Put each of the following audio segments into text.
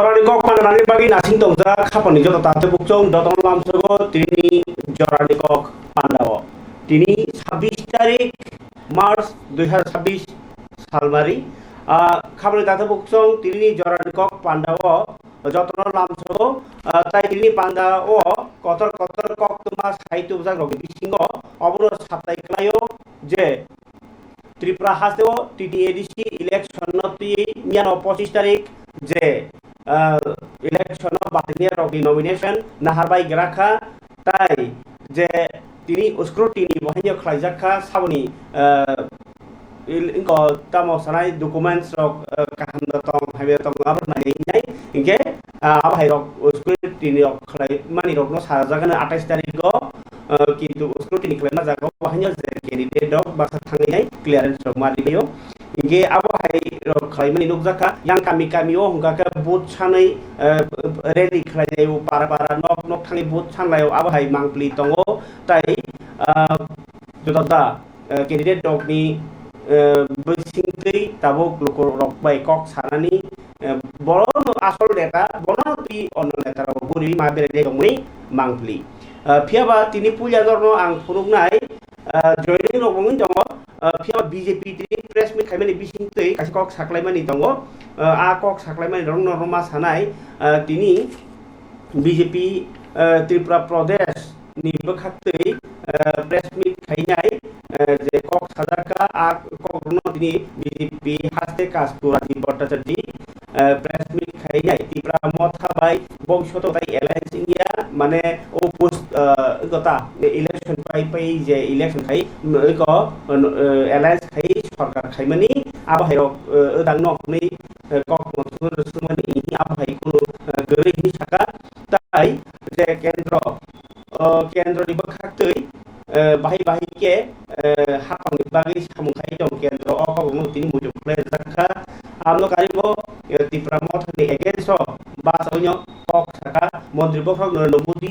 Jorani kok pandangan bagi nasing tongsa kapan nih jatuh tante bukcong datang lam sego tini jorani kok pandawo tini 26 tarik Mars 2026 সালমারি খাবারের দাতা বুকসং তিনি জরানি cock পান্ডাও যত্ন লামসো তাই তিনি পান্ডাও কতর কতর cock তোমা সাহিত্য বুঝা রবি বিসিংহ অবরোধ সাপ্তাহিক ক্লায়ও যে ত্রিপুরা হাসেও টিটিএডিসি ইলেকশন নিয়ান 25 তারিখ যে ইলেকশন বাতিনিয়া রবি নমিনেশন নাহারবাই গ্রাখা তাই যে তিনি scrutiny বহাইয়া খাইজাখা সাবনি ingko tamo sanai documents rok kaham tong habe tong abr nai nai ingke abhai rok scrutiny rok khlai mani rok no sajagana 28 tarik go kintu scrutiny khlai na jago bahanya je candidate rok basa thangai nai clearance rok mari bio ingke abhai rok khlai mani nukjaka yang kami o hungka ka booth sanai rally khlai nai para nok thangai booth sanlai abhai mangpli tongo tai jodada candidate rok ni বৈসিংতৈ তাবক লোকৰ ৰকবাই cock সানানি বড় আসল নেতা বড়তি অন্য নেতার বুড়ি মা বেরে দংমৈ মাংপলি ফিয়াবা তিনি পুজা ধর্ম আং ফুরুকনাই জয়নিং রকমৈ দङ ফিয়াবা বিজেপি তিনি প্রেস মিট খাইমানি বিসিংতৈ কাছে কক সাকলাইমানি দङ আ কক সাকলাইমানি রং নরমা সানাই তিনি বিজেপি ত্রিপুরা প্রদেশ নির্বাখাক্তৈ প্রেস মিট খাইনাই যে কক সাজাকা আ কখনো তিনি বিজেপি হাসতে কাজপুর রাজীব ভট্টাচার্য প্রেস মিট খাইনাই ত্রিপুরা মথাবাই বংশত তাই এলায়েন্স ইন্ডিয়া মানে ও পোস্ট গতা ইলেকশন পাই যে ইলেকশন খাই ক এলায়েন্স খাই সরকার খাইমানি আবহাইরক ওদাং নকনি কক মথুর সুমানি ইনি আবহাই কোনো গরে হি সাকা তাই যে কেন্দ্র নিবাখাক্তৈ বাহি ke hapang bagi samungkai dong kendro okong তিনি মুজুক লেজাখা আমনো কারিবো ত্রিপুরা মথনি এগেনসো বাসাউন্য কক সাকা মন্ত্রী বখক নরেন্দ্র মোদি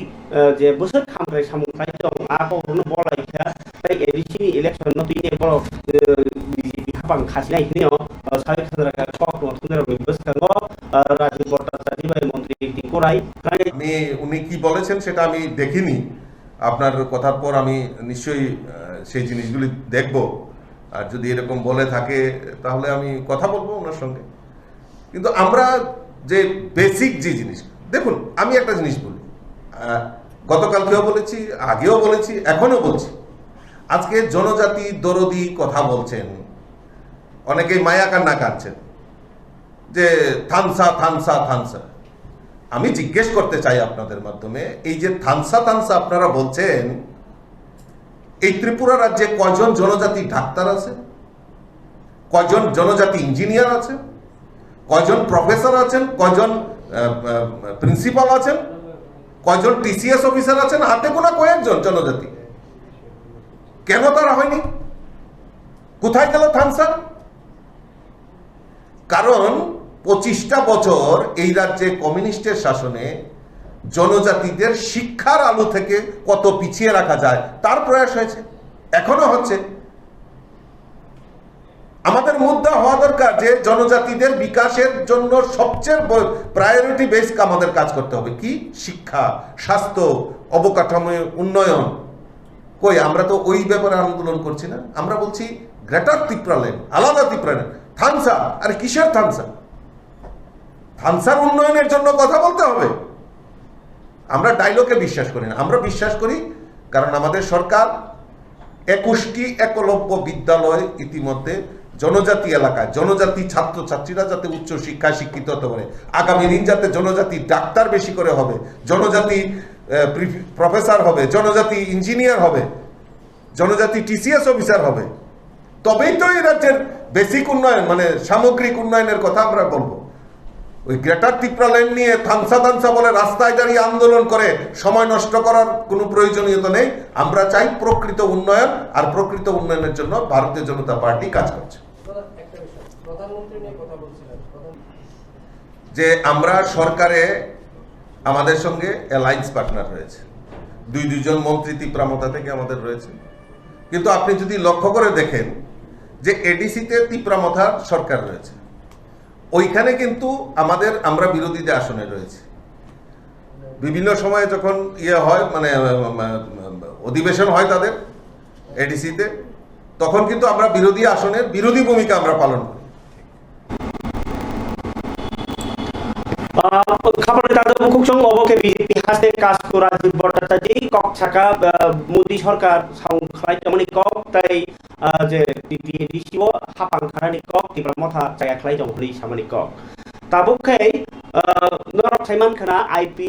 যে বছর খামখাই সামুংখাই দং আকো হনো বলাইখা তাই এডিসি ইলেকশন নতিনে বড় বিজেপি হাপাং খাসিনাই হিনিও সাই খাজরাকা কক নতুনের বসকাঙ্গ রাজীব ভট্টাচার্য ভাই মন্ত্রী টিঙ্করাই আমি উনি কি বলেছেন সেটা আমি দেখিনি আপনার কথার পর আমি নিশ্চয়ই সেই জিনিসগুলি দেখব আর যদি এরকম বলে থাকে তাহলে আমি কথা বলবো ওনার সঙ্গে কিন্তু আমরা যে বেসিক যে জিনিস দেখুন আমি একটা জিনিস বলি গতকালকেও বলেছি আগেও বলেছি এখনো বলছি আজকে জনজাতি দরদি কথা বলছেন অনেকেই মায়া কান্না কাঁদছেন যে থানসা থানসা থানসা আমি জিজ্ঞেস করতে চাই আপনাদের মাধ্যমে এই যে থানসা থানসা আপনারা বলছেন এই ত্রিপুরা রাজ্যে কয়জন জনজাতি ডাক্তার আছে কয়জন জনজাতি ইঞ্জিনিয়ার আছে কয়জন প্রফেসর আছেন কয়জন প্রিন্সিপাল আছেন কয়জন টিসিএস অফিসার আছেন হাতে গোনা কয়েকজন জনজাতি কেন তারা হয়নি কোথায় গেল থানসা কারণ 25টা বছর এই রাজ্যে কমিউনিস্টের শাসনে জনজাতিদের শিক্ষার আলো থেকে কত পিছিয়ে রাখা যায় তার প্রয়াস হয়েছে এখনো হচ্ছে আমাদের মুদ্রা হওয়া দরকার যে জনজাতিদের বিকাশের জন্য সবচেয়ে প্রায়োরিটি বেস আমাদের কাজ করতে হবে কি শিক্ষা স্বাস্থ্য অবকাঠামো উন্নয়ন কই আমরা তো ওই ব্যাপারে আন্দোলন করছি না আমরা বলছি গ্রেটার ত্রিপুরা ল্যান্ড আলাদা ত্রিপুরা ল্যান্ড থানসা আরে কিসের থানসা থানসার উন্নয়নের জন্য কথা বলতে হবে আমরা ডায়লগে বিশ্বাস করি না আমরা বিশ্বাস করি কারণ আমাদের সরকার 21টি একলব্য বিদ্যালয় ইতিমধ্যে জনজাতি এলাকায় জনজাতি ছাত্রছাত্রীরা যাতে উচ্চ শিক্ষায় শিক্ষিত হতে পারে আগামী দিন যাতে জনজাতি ডাক্তার বেশি করে হবে জনজাতি প্রফেসর হবে জনজাতি ইঞ্জিনিয়ার হবে জনজাতি টিসিএস অফিসার হবে তবেই তো এই রাজ্যের বেসিক উন্নয়ন মানে সামগ্রিক উন্নয়নের কথা আমরা বলবো ওই গ্রেটার ত্রিপুরা ল্যান্ড নিয়ে থানসা থানসা বলে রাস্তায় দাঁড়িয়ে আন্দোলন করে সময় নষ্ট করার কোনো প্রয়োজনীয়তা নেই আমরা চাই প্রকৃত উন্নয়ন আর প্রকৃত উন্নয়নের জন্য ভারতীয় জনতা পার্টি কাজ করছে যে আমরা সরকারে আমাদের সঙ্গে অ্যালায়েন্স পার্টনার রয়েছে দুইজন মন্ত্রী ত্রিপুরামথা থেকে আমাদের রয়েছে কিন্তু আপনি যদি লক্ষ্য করে দেখেন যে এডিসিতে ত্রিপুরামথার সরকার রয়েছে ওইখানে কিন্তু আমরা বিরোধীদের আসনে রয়েছে। বিভিন্ন সময়ে যখন হয় মানে অধিবেশন হয় তাদের এডিসিতে, তখন কিন্তু আমরা বিরোধী আসনের বিরোধী ভূমিকা আমরা পালন করি। খাবার তাদের মুখং অবকে বিজেপি হাসে কাজ করা জীবনটা যেই কক ছাকা মোদি সরকার সাউন্ড খাই তেমনি কক তাই যে ডিসিও হাপাং খারানি কক তিব্রা মথা চায়া খাই জংহরি সামানি কক তাবুখাই নরক সাইমান খানা IP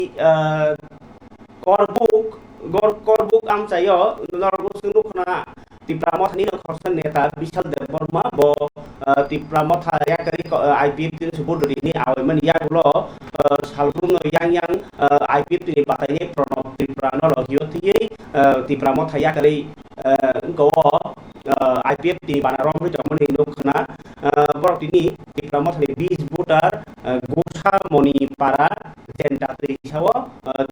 Korbuk am sayo norbu sunu khna tipramo thani no khorsan neta Bishal Deborma bo tipramo tha ya kari IPF tin subur ni aw man ya lo salbum no yang IPF tin batani Pranab Tiprano lo hiyo thiye tipramo tha ya kari go IPF tin banarom ri jamani no khna bor tini tipramo thani 20 voter Gosha Moni Para Jenta Trisawo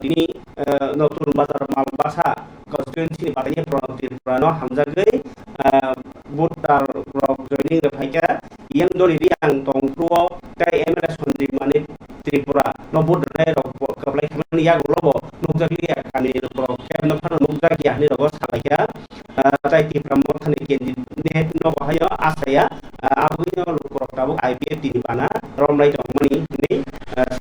tini নতুন বাজার মালবাসা constituency বাতাইয়ে Pranab Tiprano hamjagai voter rok joining phaika yang doli riang tongkruo tai emra Sanjeev Mani Tripura no voter rok kablai khamani ya golobo nukjagli kani rok kemno phano nukjagi ahni rok salaika tai Tipramo thani candidate no bahayo asaya abunyo lukrok tabuk IPF tinibana romlai jongmani ni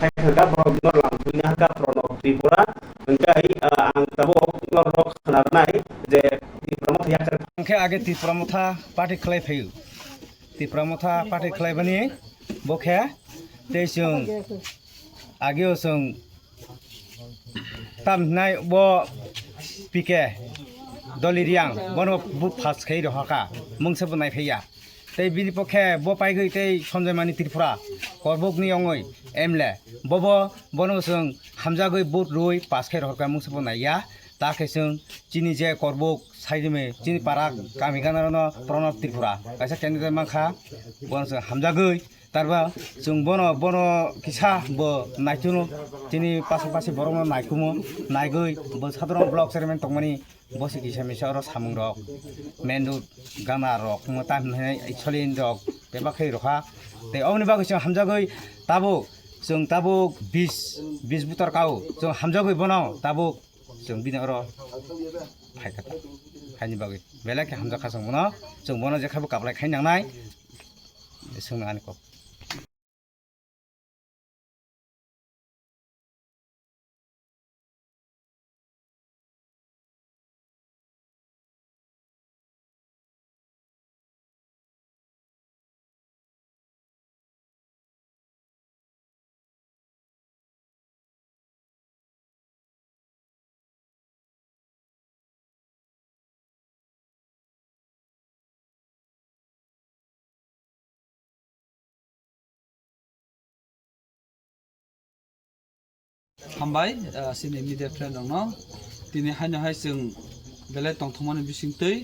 saikhaga borokno langpuina harga Pranab Tripura engkai ang tabuk norok khanarnai je Tipramo yakar angke age Tipramo tha party khlai pheu Tipramo tha party khlai bani bokhe teisung ageo sung tam nai bo pike doliriang bono bu phas khai rohaka mungse bunai pheiya tei bini pokhe bo paigoi tei Sanjeev Mani Tripura korbok ni ongoi emle bobo bono sung hamjagoi bot roi pas khai rohaka mungse bunai ya ta khaisung chini je korbok saidime chini parak kami ganarano Pranab Tripura kaisa candidate mangkha bono sung hamjagoi tarba sung bono kisa bo naituno chini pasapasi borong naikumo naigoi bo sadron block chairman tongmani bosi kisa misaro samung rok mendu gana rok motam nei cholin rok beba khai roha te omni bagoi sung hamjagoi tabuk sung tabuk 20 butor kau sung hamjagoi bono tabuk sung binaro phaikata khani bagoi bela ke hamja khasung bono sung bono je khabu kablai khai nangnai sung ani ko हामबाय सिनि media friend दंनो तिनि हायनो हाय जों बेले तंथमानि बिसिंतै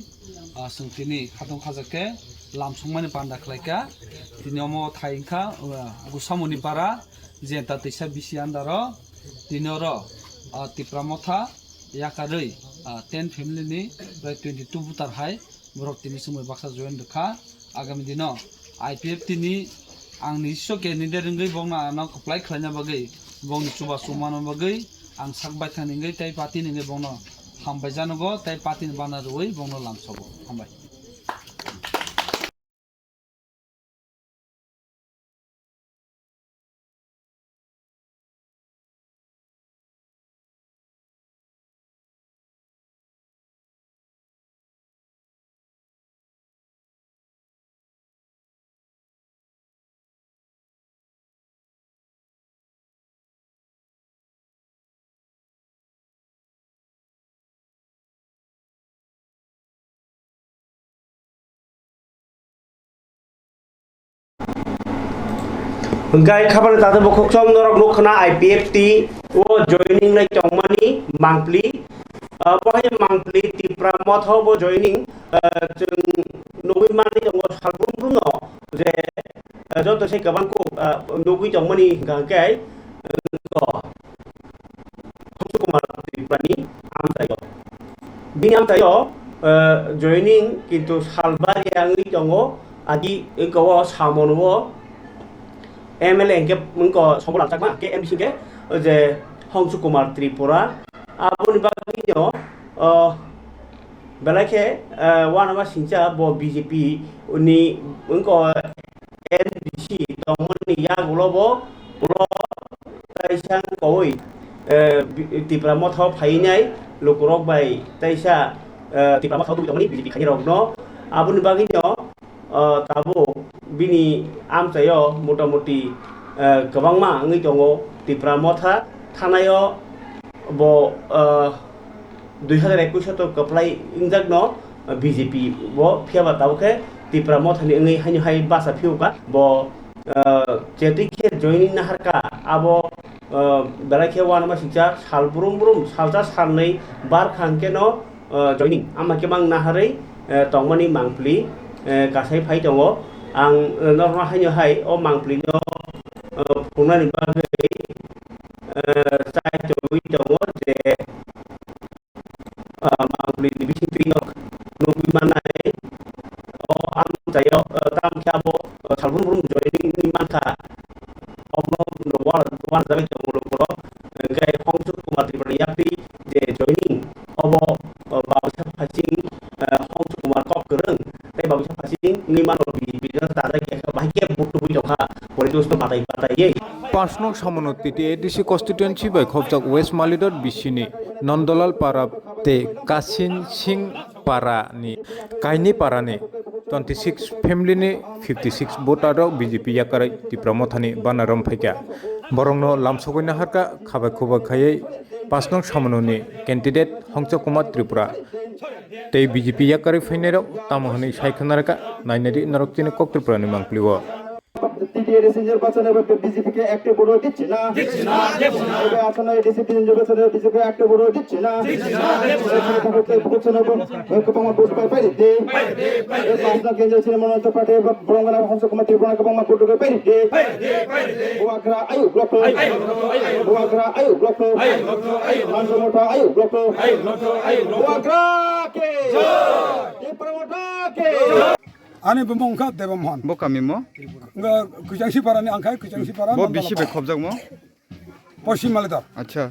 जों तिनि हादं खाजाके लामसंमानि बान्दा खलायका तिनि अमो थाइंखा गुसामुनि पारा जेता तैसा बिसि आन्दारो तिनरो Tipramo tha याकारै 10 फैमिली नि 22 बुटार हाय बरक तिनि समय बाक्सा जयन देखा आगामी दिनो IPF तिनि आंनि इस्स कैंडिडेट रंगै बंना न अप्लाई खालायना बागै bongni chuba sumano bagai ang sakbai thaningai tai party ningai bongno hambai janogo tai party bana roi bongno lamsobo hambai Gai khabar tata bokok som norok nokhna IPFT o joining lai tongmani mangpli bahaya mangpli Tipramo tho bo joining jeng nugui mani tong salbum bruno je joto sei kabang ko nugui tongmani gakai ko Kumar Triprani am tayo bini am tayo joining kintu salbari angi tongo adi ko samono MLA engke mengko sombol acak ma ke MBC ke je Hongsu Kumar Tripura aboni baginyo belake wana ma sincha bo BJP uni mengko NDC tomoni ya gulobo pulo taisang koi Tripura motho phainai lukurok bai taisa Tripura motho du tomoni BJP khairok no aboni baginyo tabo bini amsayo motamuti gabangma ngi tongo Tripura motha thanayo bo 2021 to kaplai ingjak no BJP bo phiaba tawke Tripura mothani ngi hanyu hai basa phiuka bo jetike joining na harka abo belake wana ma sikja sal burum salja salnei bar khangke no joining amake mang naharai tongmani mangpli kasai phai tongo ang norma hanyu hai o mangpli no phunani bagai sai joi tongo je mangpli division 3 no nubi manai o am jayo tam kyabo sal burum joining ni manka omno no wan jabe tongo lo gai Hongsu Kumar Tripura yapi je joining obo bawsa phasing Hongsu Kumar kok kereng tai bawsa phasing ni mano BJP na tara ke bahike butu bui jokha pore dosto patai ye 5 নং সমনতিটি ADC constituency বাই খবজাক west মালিদর বিসিনি নন্দলাল পাড়া তে কাসিন সিং পাড়ানি কাইনি পাড়ানি 26 ফ্যামিলিনি 56 ভোটার বিজেপি ইয়াকারাই Tripura mothani banaram phaika borongno lamsogoi naharka khabai khoba khayai 5 নং সমননি candidate Hongsu Kumar Tripura tei BJP ইয়াকারাই ফাইনারো tamohani saikhanarka nainari naroktini kok Tripura ni mangpliwo TDADC নির্বাচনে BJP কে একটা ভোট দিচ্ছে না এবার আসলে এডিসি নির্বাচনে BJP কে একটা ভোট দিচ্ছে না কপামা ভোট পাই দে এই পাঁচটা কেন্দ্র ছিল মনোনীত পার্টি বরঙ্গনা Hongsu Kumar Tripura কপামা ভোট পাই দে বুয়াগ্রা আয়ু ব্লক বুয়াগ্রা আয়ু ব্লক মানসমোটা আয়ু ব্লক বুয়াগ্রা কে Tripura মোটা কে Ani bumongka Devamhan. bo kamimo Kujangsi parani angkai kujangsi para. bo bisi be khobjak mo Poshim Maledar. acha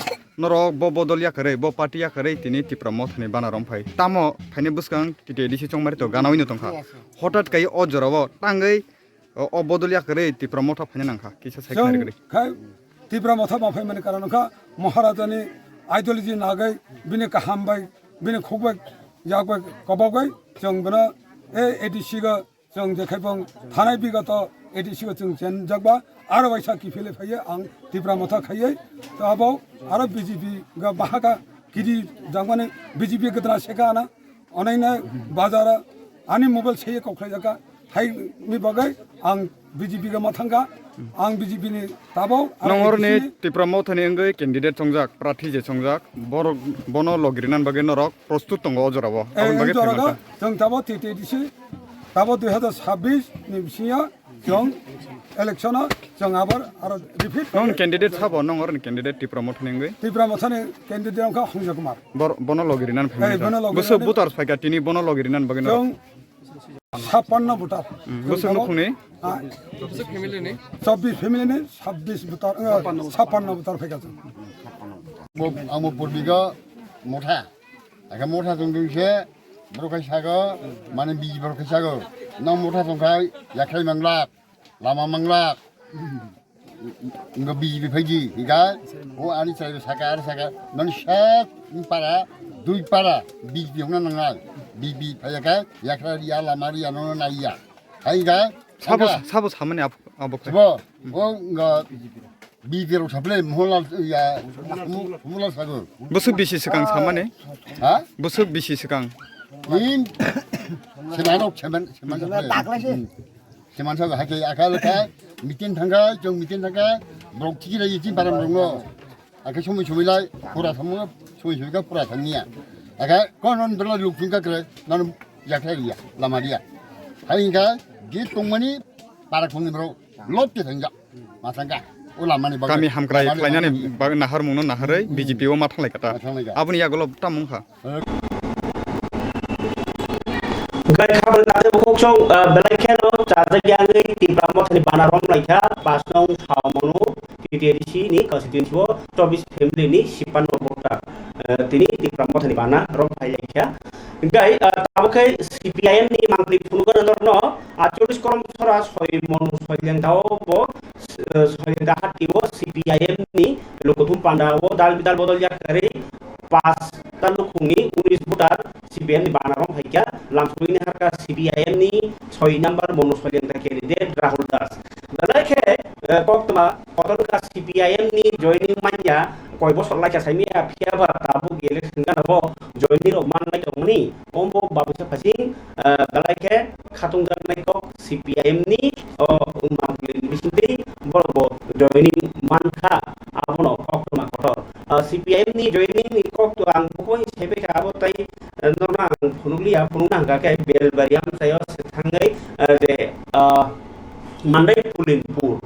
norok bo bodolya kare bo partiya kare tini Tripura mothani banaram phai tamo phaine buskang tite disi chongmari to ganawini tongkha hotat kai o jorabo tangai o bodolya kare Tripura motha phaine nangkha kisa saikhnari kare Kai Tripura motha ma phai mani karanokha Maharajani ideology nagai bini kahambai bini khogbai yakbai kobagai jong bana ADC ga jong dekhaibong thanai bigat ADC ga jong jenjakba aro baisa kifile phaiye ang Tripura motha khaiye to abo aro BJP ga bahaga kiri jangmane BJP gadra sekana onaina bazara ani mobile seye kokhlai jaka thai mi bagai ang BJP ga mathanga ang BJP ni tabau nongorni Tripura mothani engai candidate songjak prathi je songjak bor bono logrinan bage norok prostut tongo ojorabo abon bage jaraga jong tabo TTDC tabo 2026 ni bisia jong election jong abar aro repeat non candidate sabo nongorni candidate Tripura mothani engai Tripura mothani candidate angka Hongsu Kumar bor bono logrinan bono family logrinan- busu butar phaika tini bono logrinan bage norok jong 56 voter busu nukhungni 24 family ni 26 voter 56 voter pheka amo purbiga motha aga motha tongdungse brokai sago mane biji brokai sago nang motha tongkai yakhai manglak lama manglak ngo biji phaji iga o ani chai saka non shak para dui para biji hona nangal bibi phayaka yakhra ya lama ri ano na ya aiga sabo samani abok bo o ngo 비비로 잡래 몰라 야 몰라 사고 busu bisi sekang samani 아? busu bisi sekang 인 세만옥 세만 세만 사고 하게 아까부터 미팅 당가 좀 미팅 당가 목티기라 이지 바람 정도 아까 소미라 보라 삼모 소미가 보라 삼니야 아까 거는 들어 룩중가 그래 나는 약해야 라마리아 하니까 기 똥머니 바락 통님으로 롭게 된자 마찬가 kami hamkrai klainani nahar mungno naharai BJP o mathanglai kata aboni yagolo tamungkha Gai khabar tade bukok chong belai keno charja gyangai ti pramo thani banarom laikha pasnong samono TTDC ni constituency bo 24 family ni 56 vota tini ti pramo thani bana rom hai laikha gai tabakai CPIM ni mangli punugan andorno 48 korom sora 6 mon 6 leng dao bo 6 leng hati bo CPIM ni lokotum panda bo dal bidal bodol ya kare pas talukuni 19 votar CPIM ni banarom haikya lamsui ni harka CPIM ni 6 number mono solen ta candidate Rahul Das dalake koktma koton ka CPIM ni joining manja koi bosor la ka saimi apia ba tabu gele singa bo joining of man lai omni ombo babu sa pasing dalake khatung dak nai ko CPIM ni mangli bisindi bo joining man kha abono koktma kotor CPIM ni joining ni kokto ang ko sebe ka abo tai norma phunuglia phununa ga kai bel bariam sayo thangai de mandai pulinpur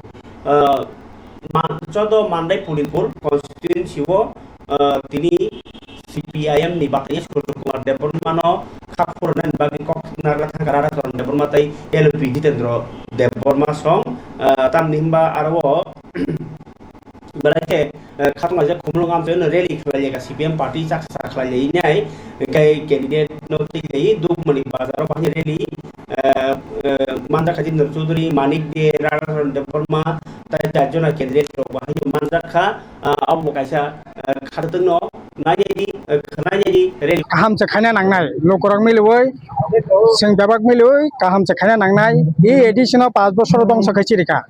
chodo mandai pulinpur constituency wo tini CPIM ni batanya Surya Kumar Debormano khapurnan bagi kok narla thangara ton Deborma tai LP Jitendro Deborma song tam nimba arwo berarti khatung aja kumulung am tuh rally khlai ka CPM party chak sa khlai nyai kai candidate no ti lei duk mani bazar bahni rally manja khajin Chudhuri Manik de Raran Deborma tai jajona candidate ro bahni manja kha am kaisa khatung no nai di rally kaham chakhana nangnai lokorok miloi sing babak miloi kaham chakhana nangnai e edition 5 বছর dong sakhachi rika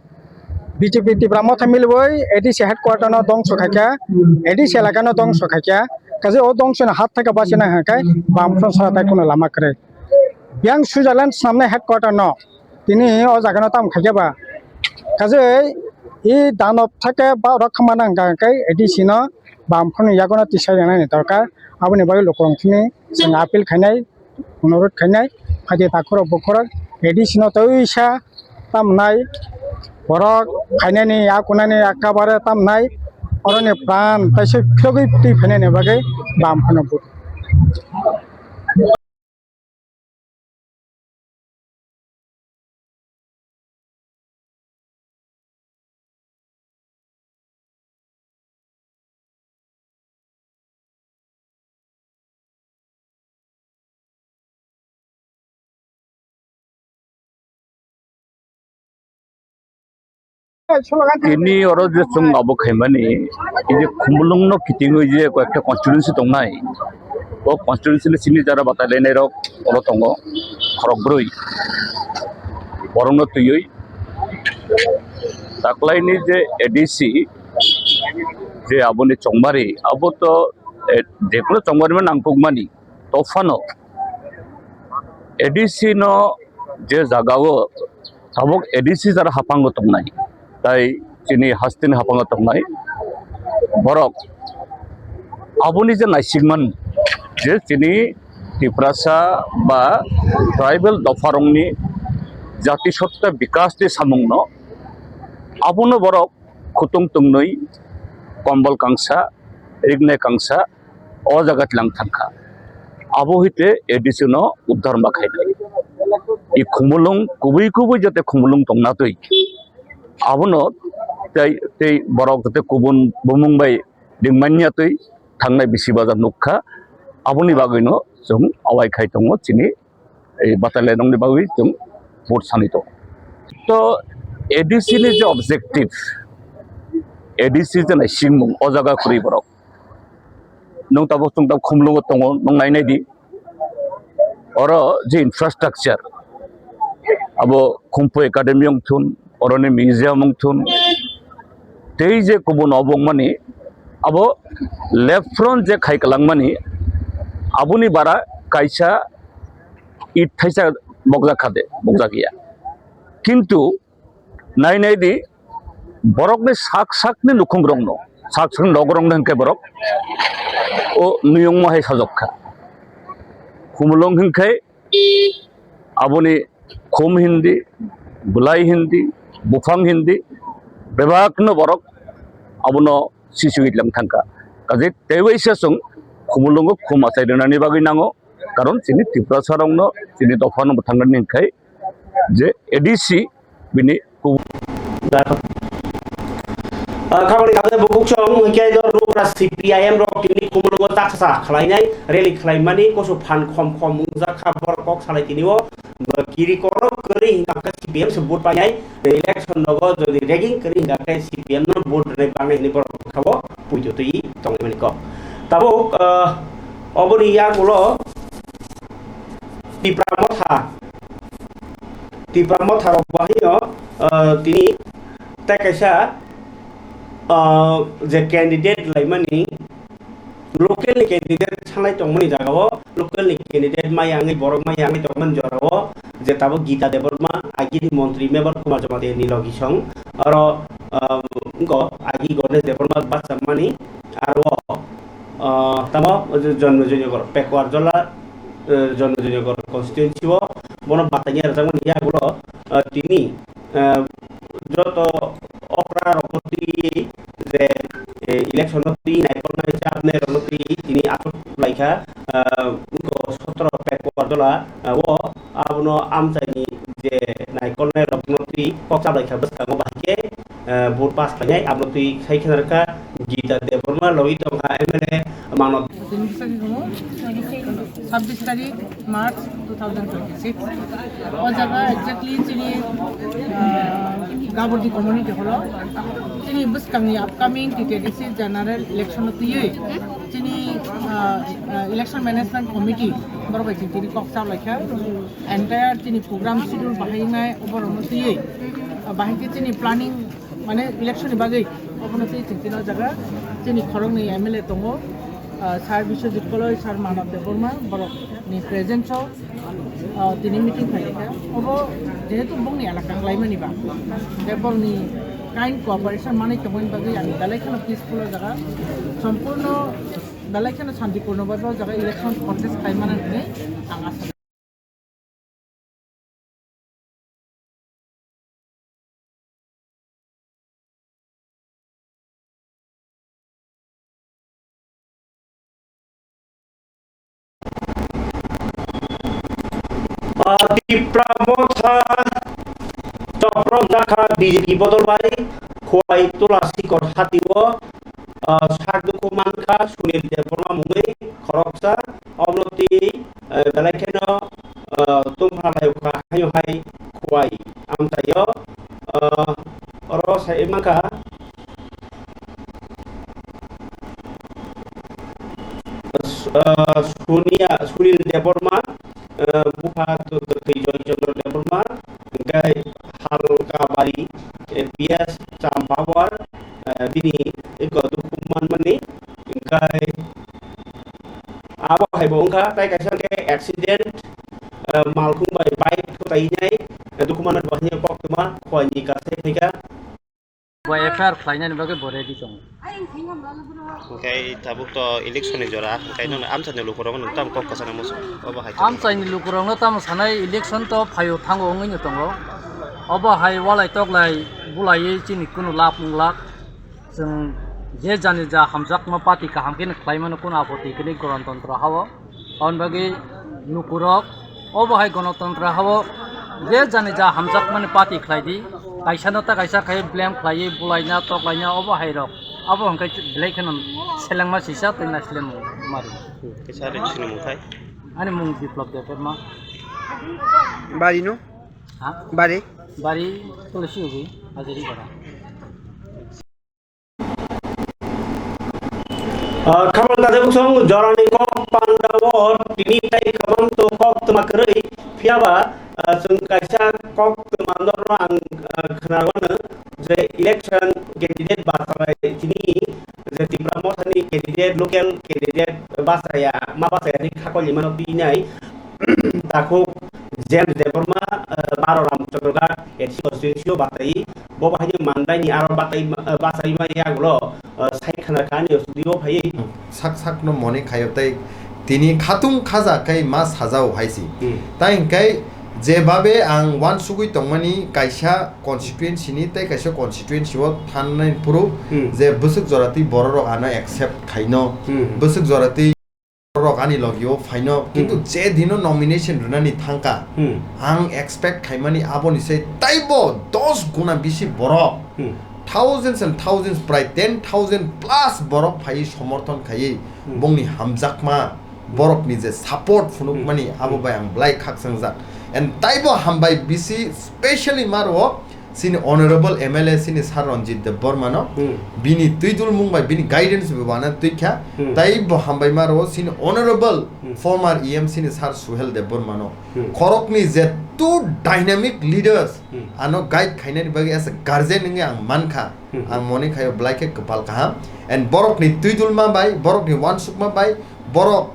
BJP Tibramo Tamilway, Edis headquarter no dong sokaka, Edis Elagano dong sokaka, Kazi o dong sona hat taka basina hakai, Bamfron Sarata Kuno Lamakre. Yang Switzerland Samne headquarter no, Tini o Zaganatam Kajaba. Kazi e Danop Taka ba Rakamanang Gakai, Edisino, Bamfron Yagona Tisayana Toka, Abuni Bayu Lokongini, Sing Apil Kanai, Unurut Kanai, Hadi Takuro Bokora, Edisino Toisha, Tam Nai. Borok kainani akunani akabare tam nai orone pran taise phogoi ti phene bagai bam phano put ini oro je chung abo khaimani ije khumulung no kiting je ko ekta constituency tongnai o constituency ni sini jara batale nei rok oro tongo khorokbroi borongno tuyoi taklai ni je ADC je aboni chongbari abo to jekono chongbari man nangpukmani tofano ADC no je jagao sabok ADC jara hapango tongnai তাই তিনি হাস্তিন হাপাঙ্গা তংনাই বরক আবনি যে নাইসিকমান যে তিনি ত্রিপুরাসা বা tribal দফারংনি জাতিসত্তা বিকাশনি সামুংন আবনো বরক খুতুং তুংনই কম্বল কাংসা রিগনে কাংসা অ জাগাত lung থাকা আবো হইতে এডিসিন উদ্ধার মাখাইনাই ই খুমুলুং কুবুই কুবুই যাতে খুমুলুং তংনা তৈ abono tei borok te kubun bumungbai dingmanya tei thangnai bisi bazar nukha aboni bagoino jong awai khai tongo chini ei batale nongni bagoi jong vote sanito to ADC ni je objective ADC je nai singmung o jaga khuri borok nong tabo tung ta khumlungo tongo nong nai nai di oro je infrastructure abo khumpo academy ong thun orone museum thun tei je kubun obong mani abo left front je khai kalang mani abuni bara kaisa it thaisa bogja khade bogja giya kintu nai nai di borok ni sak ni nukhung rong no sak nogrong nang ke borok o nuyong ma hai sajokha khumulong hingkai abuni khum hindi bulai hindi bufang hindi bebak no borok abono sisu itlang thangka kaje tewai sesung khumulungo khum asai donani bagi nango karon chini Tripura sarongno chini dofano bothangan ningkai je ADC bini खामानि गाबे बुकुक सं हइके दर रुरा CPIM रक तिनि कुमुलुगो ताकसा खलायनाय rally खलायमानि कसु फान खम खम मुजा खाबर कक सालाय तिनिओ किरि कर करि हिंगाका CPM से वोट पाइनाय इलेक्शन नगो जदि रेगिंग करि हिंगाका CPM न वोट रे बांगनाय नि बर खाबो पुइतो तै तंगमानि क ताबो अबनि यागुलो Tripura Motha rok bahiyo tini tekaisa जे कैंडिडेट लाइमानी लोकल कैंडिडेट सालाय तंगमनि जागाव लोकल कैंडिडेट मायांगै बरक मायांगै तंगमन जराव जे ताबो गीता देबर्मा आगिनि मंत्री मेबर कुमार जमाते निलगिसं आरो इंको आगि गणेश देबर्मा बाचामानि आरो ताबो जन्मजयगर पेकवार जला जन्मजयगर कन्स्टिट्युएन्सिव बन बातानि राजामनि यागुलो तिनि जतो अपरा रखति जे इलेक्शन ती नाइकल नाइ चापने रलति तिनी आटक लाइखा उनको 17 पेक परदला वो आबनो आमचाइनि जे नाइकल नाइ रखनति पक्सा लाइखा बसकागो बाके भोट पास खाय आबनति साइखनारका गीता देबर्मा लई तंगा एमएलए मानव 26 तारिख मार्च 2026 ओ जगह एक्जेक्टली चिनी गाबोरदी कम्युनिटी हलो चिनी बसकांनि अपकमिंग टीटीडीसी जनरल इलेक्शन तियै चिनी इलेक्शन मैनेजमेंट कमिटी बरबाय चिनी कक्सा लाइखा एंटायर चिनी प्रोग्राम शेड्यूल बाहायनाय अबरमतियै बाहायके चिनी प्लानिंग माने इलेक्शन बागै अबनति चिनी जगह चिनी खरंनि एमएलए दङो सार विश्वजित कलय सार मानव देबर्मा बरक नि प्रेजेंट दिनै मिटिं खालायखा अब जेहेतु बंनि एलाका लाइमानिबा देबरनि काइन्ड कोऑपरेशन माने तमन बागै आं दालायखाना पीसफुल जगह संपूर्ण दालायखाना शांतिपूर्ण बाबा जगह इलेक्शन कन्टेस्ट खालामनानै आं आसा Tripura Motha Chopro Jaka BJP Bodol Bai Khwai Tulasi Kor Hatiwo Sarduku Manka Sunil Deborma Mungui Khoroksa Obloti Dalakeno Tumhalayuka Hayuhai Khwai Amtayo Oro Saimaka Sunil Deborma buka Joy Chandra Deborma Gai Halka Bari PS Campawar Bini Iko Dukuman Mani Gai Awa Haibongka Tai Kaisang ke accident Malkung Bai Bike Tainyai Dukuman Bahnya Pokuma Khwani Kase Hika FR खालायनानै बागै बरेदि दं ओमफ्राय दाबोथ' इलेक्शननि जरा ओंखायनो आमचाइनि लुखुराव नोंथां कक्कासाना मोसौ अबाहाय आमचाइनि लुखुरावनो ताम सानाय इलेक्शन तो फायो थांगो ngैनो दङ अबाहाय वालाय तगलाय बुलायै चिनि कुनु लाभ मुलाक जों जे जानि जा हामजाक मा पार्टी का हामकेन खालायमानो कुनु आपत्ति कनि गणतन्त्र हावो अन बागै लुखुराव अबाहाय गणतन्त्र हावो जे जानि जा हामजाक माने पार्टी खालायदि कायसानो ता कायसा खाय ब्लेम खालायै बुलायना तगलायना अबाहाय रक अब हमका ब्लेकन सेलंग मा सिसा तैना स्लेम मारि केसारे सिनि मुथाय अनि मुं बिप्लब देबर्मा बारी नो हा बारी तुलसी होगी हाजिरी बड़ा खाबल दादे बुसं जरानि को पांडाव तिनि ताइ खाबन तो कक तमाकरै फियाबा जों कायसा कक तमानदर आं खोनागोनो जे इलेक्शन कैंडिडेट बासाय तिनि जे Tripura Mothani candidate local candidate बासाया मा बासायानि खाखलि मानो पिनाय ताखौ जेम्स देबर्मा बारो रामचंद्रगा एथि कन्स्टिट्युएन्सियाव बाताय बबाहाय मानदायनि आरो बाताय बासाय मायागलो साइखाना खानि स्टुडियो फायै साक मने खायताय तिनि खातुं खाजा काई मा साजाव हायसि ताइ काई जेबाबे आं वान सुगुइ तंमानि कायसा कन्स्टिट्युएन्सिनि ताइ कायसा कन्स्टिट्युएन्सियाव थाननाय पुरु जे बसुक जराति बर रक आना एक्सेप्ट खायनो बसुक जराति Rokani logio final কিন্তু যে দিনও নমিনেশন রুনানি থাঙ্কা আং এক্সপেক্ট খাইমানি আবনি সে তাইবো 10 গুণা বেশি বড় thousands and thousands প্রায় 10,000 প্লাস বড় ফাই সমর্থন খাই বংনি হামজাকমা বরকনি যে সাপোর্ট ফুনুক মানি আবো বাই আং ব্লাই খাকসাংজাক এন্ড তাইবো হামবাই বিসি স্পেশালি মারো sini honorable MLA sini Sar Ranjit Dev Burmano bini tuidul mungbai bini guidance bwana tuikha tai bo hambai maro sini honorable former EM sini Sar Suhel Dev Burmano khorokni je two dynamic leaders ano guide khainani bagi as a guardian ngi ang mankha ang moni khayo blaike kapal kaham and borokni tuidul ma bai borokni wansuk ma bai borok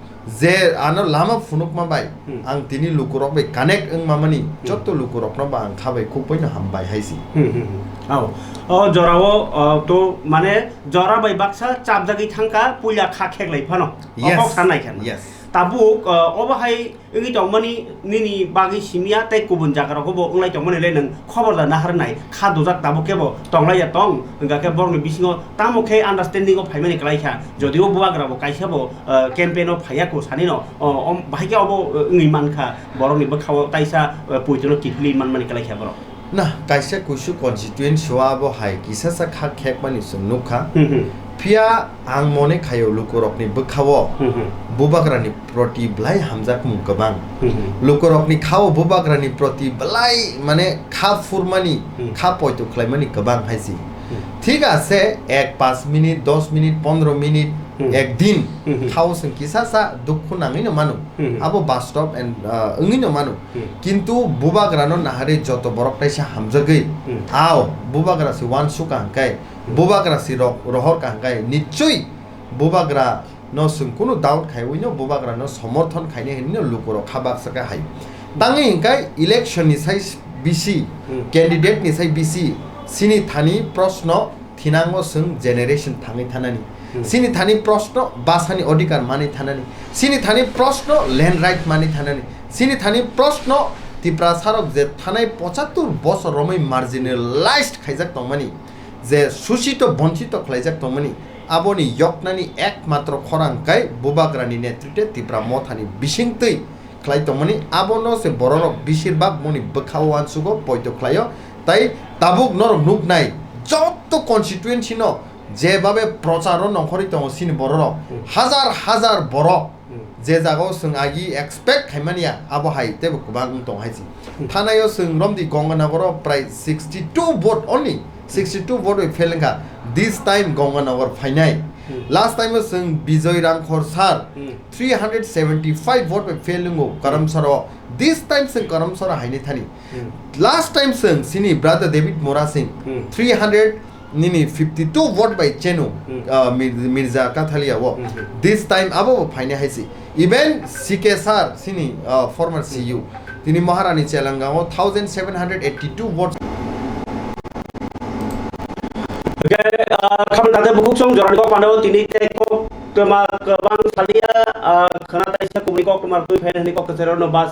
যে আনো লামা ফুনুক মা by আং তিনি লুকুরক by connect ওং মামানি যত লুকুরক না বা আং খাবাই খুব পয়না হামবাই হাইছি ও জরাও তো মানে জরা বাই বাক্সা চাপ জাগি থাঙ্কা পুইলা খা খেগলাই Fanon অকক Sanai Khan tabuk obahai ngi tongmani nini bagi simia tai kubun jakara ko bo nglai tongmani le nang khobor da nahar nai kha dojak tabuk kebo tonglai ya tong nga ke borni bisingo tamo ke understanding of phaimani klai kha jodio buagra bo kaisa bo campaign of phaya ko sani no bahai ke obo ngi man kha borni bakhaw taisa puitino kifli man mani klai kha boro na kaisa kusu constituent shoa bo hai kisa sa kha khek mani sunukha Pia ang mone kayo lukurokni bekhawo bubagrani proti blai hamjak mungkabang lukurokni khawo bubagrani proti blai mane kha furmani kha poito khlaimani kabang haisi ঠিক আছে 1-5 minute 10 minute 15 minute একদিন খাও song কিসাসা দুঃখ নাঙিনো মানু আবো বাস্তব and অঙ্গিনো মানু কিন্তু বুবাগ্রানো নাহারে যত বরকটাইসা হামজাগৈ আও বুবাগ্রাসি ওয়ান সুকাংকাই বুবাগ্রাসি রহর কাংকাই নিশ্চয়ই বুবাগ্রা ন সং কোনো ডাউট খাইওইনো বুবাগ্রা ন সমর্থন খাইনে হেনিনো লুকর খাবাক সাকা হাই দাঙ্গি হিংকাই ইলেকশন নি সাই বিসি ক্যান্ডিডেট নি সাই BC Sini thani proshno thinango sung generation thangi thanani sini thani proshno basani odikar mani thanani sini thani proshno land right mani thanani sini thani proshno tiprasarok je thanai 75 বছর রমই marginalized খাইজাক তংমানি যে শোষিত বঞ্চিত খাইজাক তংমানি aboni yoknani একমাত্র খরাংকাই বুবাগ্রানি নেতৃত্বে তিপ্রা মথানি বিশিংতৈ খাই তংমানি abono se bororok বেশিরভাগ মনি বখাওয়ান সুগো পয়তো খাইও তাই তাবুক নরক নুক নাই যত কনস্টিটুয়েন্সি ন যেভাবে প্রচার নকরি দङ সিনি বড় হাজার হাজার বড় যে জায়গাও जों আগি এক্সপেক্ট খাইমানিয়া আবহাই তেব গোবাং দङ হাইছি থানায়ও जों রমদি গঙ্গানগর প্রায় 62 ভোট অনলি 62 ভোট ফেলেঙ্গা দিস টাইম গঙ্গানগর ফাইনাই লাস্ট টাইমও जों বিজয় রাংখর স্যার 375 ভোট ফেলেঙ্গো করমসর This time sing karamsara haini thani. Last time sing sini brother David Mora Singh 352 vote by Chenu Mirza Kathalia wo. This time abo phaine haisi. Even CK sir sini former CU tini Maharani Chelangao 1782 votes. Kami tadi buku song joran kau pandau tini teko kemar kebang salia kena taisa kumiko kemar tu file ni kau keseron no bas